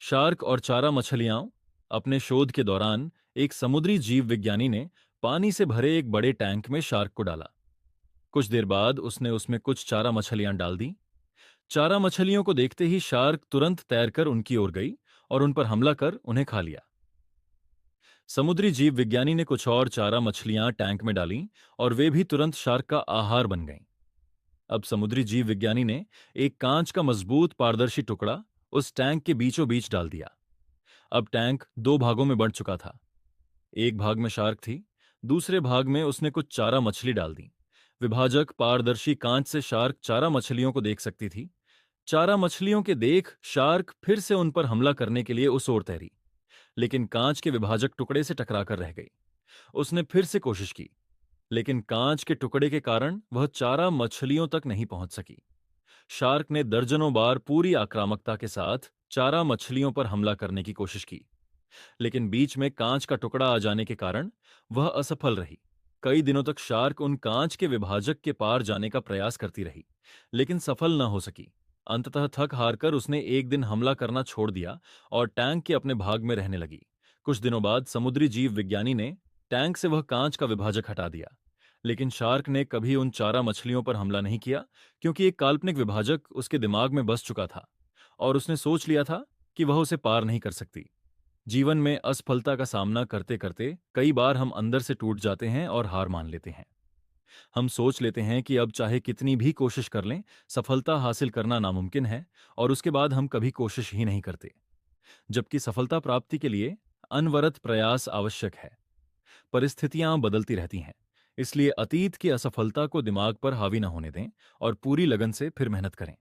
Shark और चारा मछलियां अपने शोध के दौरान एक समुद्री जीव विज्ञानी ने पानी से भरे एक बड़े टैंक में शार्क को डाला। कुछ देर बाद उसने उसमें कुछ चारा मछलियां डाल दी। चारा मछलियों को देखते ही शार्क तुरंत तैरकर उनकी ओर गई और उन पर हमला कर उन्हें खा लिया। समुद्री जीव विज्ञानी ने कुछ और चारा मछलियां टैंक में डालीं और वे भी तुरंत शार्क का आहार बन गईं। अब समुद्री जीव विज्ञानी ने एक कांच का मजबूत पारदर्शी टुकड़ा उस टैंक के बीचों बीच डाल दिया। अब टैंक दो भागों में बढ़ चुका था। एक भाग में शार्क थी, दूसरे भाग में उसने कुछ चारा मछली डाल दी। विभाजक पारदर्शी कांच से शार्क चारा मछलियों को देख सकती थी। चारा मछलियों के देख शार्क फिर से उन पर हमला करने के लिए उस ओर तैरी, लेकिन कांच के विभाजक टुकड़े से टकराकर रह गई। उसने फिर से कोशिश की, लेकिन कांच के टुकड़े के कारण वह चारा मछलियों तक नहीं पहुंच सकी। शार्क ने दर्जनों बार पूरी आक्रामकता के साथ चारा मछलियों पर हमला करने की कोशिश की, लेकिन बीच में कांच का टुकड़ा आ जाने के कारण वह असफल रही। कई दिनों तक शार्क उन कांच के विभाजक के पार जाने का प्रयास करती रही, लेकिन सफल न हो सकी। अंततः थक हारकर उसने एक दिन हमला करना छोड़ दिया और टैंक के अपने भाग में रहने लगी। कुछ दिनों बाद समुद्री जीव विज्ञानी ने टैंक से वह कांच का विभाजक हटा दिया, लेकिन शार्क ने कभी उन चारा मछलियों पर हमला नहीं किया, क्योंकि एक काल्पनिक विभाजक उसके दिमाग में बस चुका था और उसने सोच लिया था कि वह उसे पार नहीं कर सकती। जीवन में असफलता का सामना करते करते कई बार हम अंदर से टूट जाते हैं और हार मान लेते हैं। हम सोच लेते हैं कि अब चाहे कितनी भी कोशिश कर लें, सफलता हासिल करना नामुमकिन है, और उसके बाद हम कभी कोशिश ही नहीं करते। जबकि सफलता प्राप्ति के लिए अनवरत प्रयास आवश्यक है। परिस्थितियां बदलती रहती हैं, इसलिए अतीत की असफलता को दिमाग पर हावी न होने दें और पूरी लगन से फिर मेहनत करें।